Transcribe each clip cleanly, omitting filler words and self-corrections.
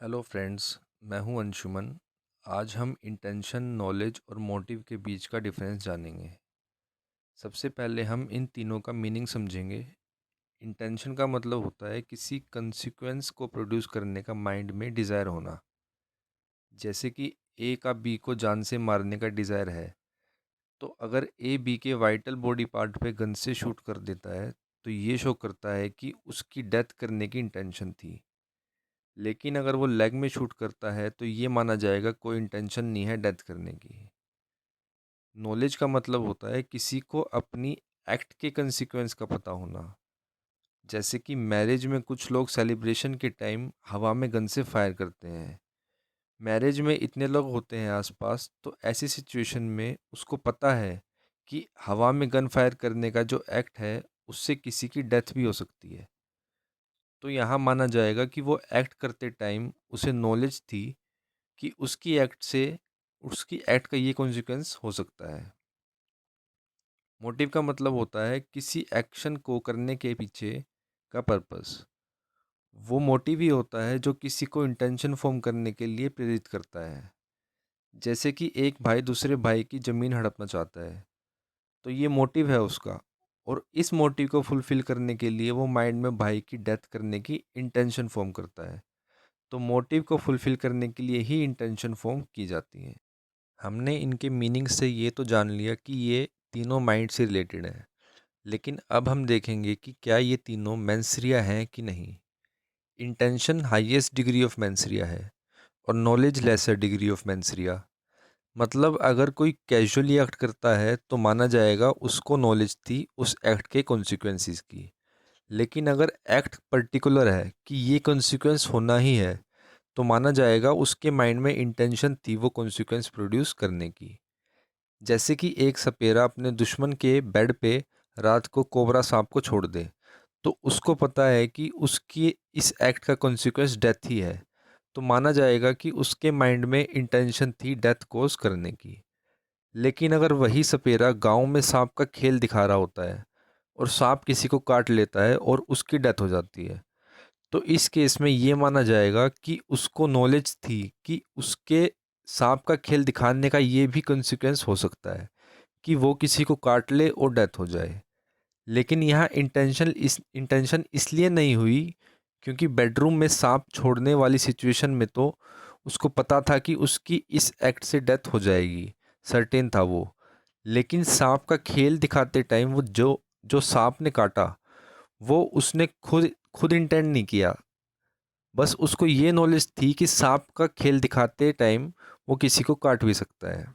Hello friends, मैं हूं अंशुमन। आज हम इंटेंशन, नॉलेज और मोटिव के बीच का डिफरेंस जानेंगे। सबसे पहले हम इन तीनों का मीनिंग समझेंगे। इंटेंशन का मतलब होता है किसी कंसिक्वेंस को प्रोड्यूस करने का माइंड में डिज़ायर होना। जैसे कि ए का बी को जान से मारने का डिज़ायर है, तो अगर ए बी के वाइटल बॉडी पार्ट पे गन से शूट कर देता है, तो ये शो करता है कि उसकी डेथ करने की इंटेंशन थी। लेकिन अगर वो लेग में शूट करता है तो ये माना जाएगा कोई इंटेंशन नहीं है डेथ करने की। नॉलेज का मतलब होता है किसी को अपनी एक्ट के कंसिक्वेंस का पता होना। जैसे कि मैरिज में कुछ लोग सेलिब्रेशन के टाइम हवा में गन से फायर करते हैं। मैरिज में इतने लोग होते हैं आसपास, तो ऐसी सिचुएशन में उसको पता है कि हवा में गन फायर करने का जो एक्ट है उससे किसी की डेथ भी हो सकती है। तो यहाँ माना जाएगा कि वो एक्ट करते टाइम उसे नॉलेज थी कि उसकी एक्ट का ये कॉन्सिक्वेंस हो सकता है। मोटिव का मतलब होता है किसी एक्शन को करने के पीछे का पर्पस। वो मोटिव ही होता है जो किसी को इंटेंशन फॉर्म करने के लिए प्रेरित करता है। जैसे कि एक भाई दूसरे भाई की ज़मीन हड़पना चाहता है, तो ये मोटिव है उसका। और इस मोटिव को फुलफ़िल करने के लिए वो माइंड में भाई की डेथ करने की इंटेंशन फॉर्म करता है। तो मोटिव को फुलफ़िल करने के लिए ही इंटेंशन फॉर्म की जाती है। हमने इनके मीनिंग से ये तो जान लिया कि ये तीनों माइंड से रिलेटेड हैं। लेकिन अब हम देखेंगे कि क्या ये तीनों मेंसरिया हैं कि नहीं। Intention highest degree of mens rea है और knowledge lesser degree of mens rea. मतलब अगर कोई कैजुअली एक्ट करता है तो माना जाएगा उसको नॉलेज थी उस एक्ट के कॉन्सिक्वेंसेस की। लेकिन अगर एक्ट पर्टिकुलर है कि ये कॉन्सिक्वेंस होना ही है, तो माना जाएगा उसके माइंड में इंटेंशन थी वो कॉन्सिक्वेंस प्रोड्यूस करने की। जैसे कि एक सपेरा अपने दुश्मन के बेड पे रात को कोबरा सांप को छोड़ दे, तो उसको पता है कि उसकी इस एक्ट का कॉन्सिक्वेंस डेथ ही है। तो माना जाएगा कि उसके माइंड में इंटेंशन थी डेथ कोज करने की। लेकिन अगर वही सपेरा गांव में सांप का खेल दिखा रहा होता है और सांप किसी को काट लेता है और उसकी डेथ हो जाती है, तो इस केस में ये माना जाएगा कि उसको नॉलेज थी कि उसके सांप का खेल दिखाने का ये भी कॉन्सिक्वेंस हो सकता है कि वो किसी को काट ले और डेथ हो जाए। लेकिन यहाँ इंटेंशन इसलिए नहीं हुई क्योंकि बेडरूम में सांप छोड़ने वाली सिचुएशन में तो उसको पता था कि उसकी इस एक्ट से डेथ हो जाएगी, सर्टेन था वो। लेकिन सांप का खेल दिखाते टाइम वो जो जो सांप ने काटा, वो उसने खुद खुद इंटेंड नहीं किया। बस उसको ये नॉलेज थी कि सांप का खेल दिखाते टाइम वो किसी को काट भी सकता है।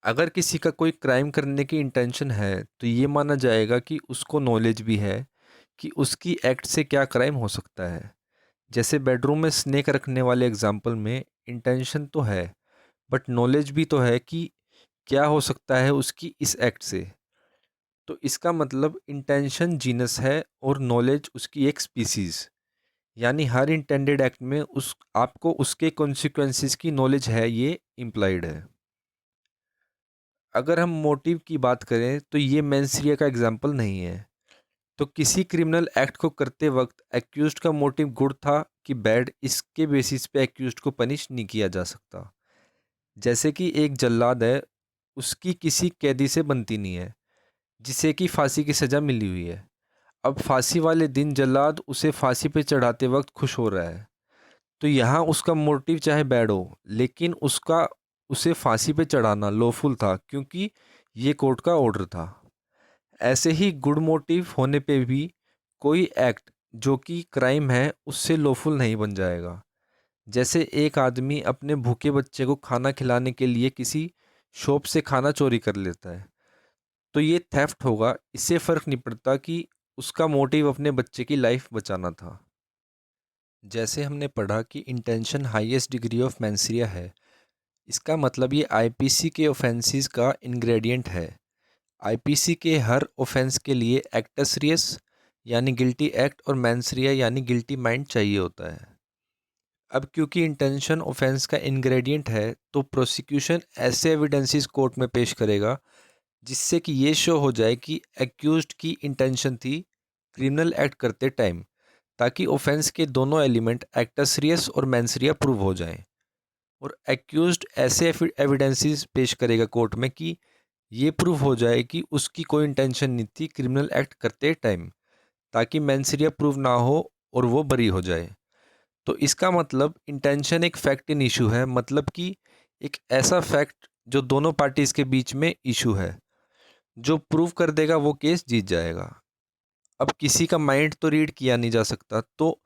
अगर किसी का कोई क्राइम करने की इंटेंशन है तो ये माना जाएगा कि उसको नॉलेज भी है कि उसकी एक्ट से क्या क्राइम हो सकता है। जैसे बेडरूम में स्नेक रखने वाले एग्जाम्पल में इंटेंशन तो है, बट नॉलेज भी तो है कि क्या हो सकता है उसकी इस एक्ट से। तो इसका मतलब इंटेंशन जीनस है और नॉलेज उसकी एक स्पीसीज। यानी हर इंटेंडेड एक्ट में उस आपको उसके कॉन्सिक्वेंसेस की नॉलेज है, ये इम्प्लाइड है। अगर हम मोटिव की बात करें तो ये मेंसरिया का एग्जाम्पल नहीं है। तो किसी क्रिमिनल एक्ट को करते वक्त एक्यूज्ड का मोटिव गुड था कि बैड, इसके बेसिस पे एक्यूज्ड को पनिश नहीं किया जा सकता। जैसे कि एक जल्लाद है, उसकी किसी कैदी से बनती नहीं है जिसे कि फांसी की सज़ा मिली हुई है। अब फांसी वाले दिन जल्लाद उसे फांसी पे चढ़ाते वक्त खुश हो रहा है, तो यहाँ उसका मोटिव चाहे बैड हो, लेकिन उसका उसे फांसी पे चढ़ाना लॉफुल था क्योंकि ये कोर्ट का ऑर्डर था। ऐसे ही गुड मोटिव होने पे भी कोई एक्ट जो कि क्राइम है उससे लॉफुल नहीं बन जाएगा। जैसे एक आदमी अपने भूखे बच्चे को खाना खिलाने के लिए किसी शॉप से खाना चोरी कर लेता है, तो ये थेफ्ट होगा, इससे फ़र्क नहीं पड़ता कि उसका मोटिव अपने बच्चे की लाइफ बचाना था। जैसे हमने पढ़ा कि intention highest degree of mens rea है, इसका मतलब ये आईपीसी के ऑफेंसेस का इंग्रेडिएंट है। आईपीसी के हर ऑफेंस के लिए एक्टसरियस यानी गिल्टी एक्ट और मेंसरिया यानी गिल्टी माइंड चाहिए होता है। अब क्योंकि इंटेंशन ऑफेंस का इंग्रेडिएंट है, तो प्रोसिक्यूशन ऐसे एविडेंसेस कोर्ट में पेश करेगा जिससे कि ये शो हो जाए कि एक्यूज्ड की इंटेंशन थी क्रिमिनल एक्ट करते टाइम, ताकि ऑफेंस के दोनों एलिमेंट एक्टस रियस और मेंस रिया प्रूव हो जाएं। और एक्यूज्ड ऐसे एविडेंसेस पेश करेगा कोर्ट में कि ये प्रूव हो जाए कि उसकी कोई इंटेंशन नहीं थी क्रिमिनल एक्ट करते टाइम, ताकि मेंस रिया प्रूव ना हो और वो बरी हो जाए। तो इसका मतलब इंटेंशन एक फैक्ट इन इशू है, मतलब कि एक ऐसा फैक्ट जो दोनों पार्टीज के बीच में इशू है, जो प्रूव कर देगा वो केस जीत जाएगा। अब किसी का माइंड तो रीड किया नहीं जा सकता, तो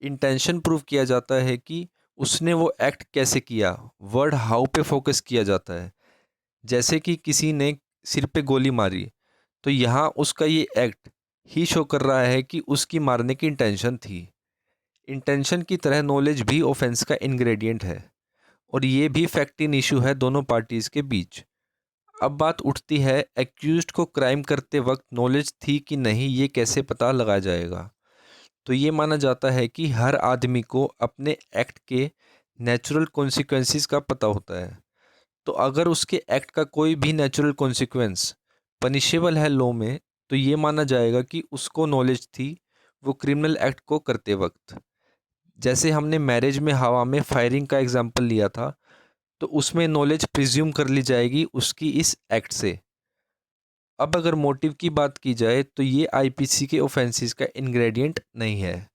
इंटेंशन प्रूव किया जाता है कि उसने वो एक्ट कैसे किया। वर्ड हाउ पे फोकस किया जाता है। जैसे कि किसी ने सिर पे गोली मारी, तो यहाँ उसका ये एक्ट ही शो कर रहा है कि उसकी मारने की इंटेंशन थी। इंटेंशन की तरह नॉलेज भी ऑफेंस का इंग्रेडिएंट है, और ये भी फैक्ट इन इशू है दोनों पार्टीज के बीच। अब बात उठती है, एक्यूज्ड को क्राइम करते वक्त नॉलेज थी कि नहीं, ये कैसे पता लगाया जाएगा। तो ये माना जाता है कि हर आदमी को अपने एक्ट के नेचुरल कॉन्सिक्वेंसेस का पता होता है। तो अगर उसके एक्ट का कोई भी नेचुरल कॉन्सिक्वेंस पनिशेबल है लॉ में, तो ये माना जाएगा कि उसको नॉलेज थी वो क्रिमिनल एक्ट को करते वक्त। जैसे हमने मैरिज में हवा में फायरिंग का एग्जाम्पल लिया था, तो उसमें नॉलेज प्रिज्यूम कर ली जाएगी उसकी इस एक्ट से। अब अगर मोटिव की बात की जाए, तो ये आईपीसी के ऑफेंसेस का इंग्रेडिएंट नहीं है।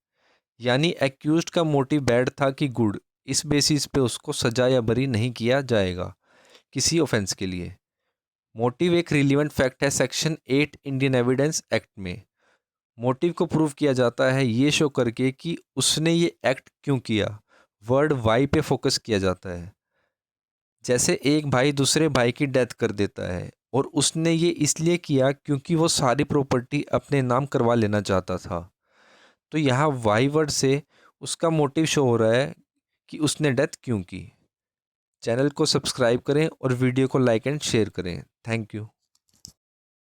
यानी एक्यूज्ड का मोटिव बैड था कि गुड, इस बेसिस पे उसको सजा या बरी नहीं किया जाएगा किसी ऑफेंस के लिए। मोटिव एक रिलीवेंट फैक्ट है सेक्शन 8 इंडियन एविडेंस एक्ट में। मोटिव को प्रूव किया जाता है ये शो करके कि उसने ये एक्ट क्यों किया। वर्ड वाई पे फोकस किया जाता है। जैसे एक भाई दूसरे भाई की डेथ कर देता है, और उसने ये इसलिए किया क्योंकि वो सारी प्रॉपर्टी अपने नाम करवा लेना चाहता था। तो यहाँ वाई वर्ड से उसका मोटिव शो हो रहा है कि उसने डेथ क्यों की। चैनल को सब्सक्राइब करें और वीडियो को लाइक एंड शेयर करें। Thank you.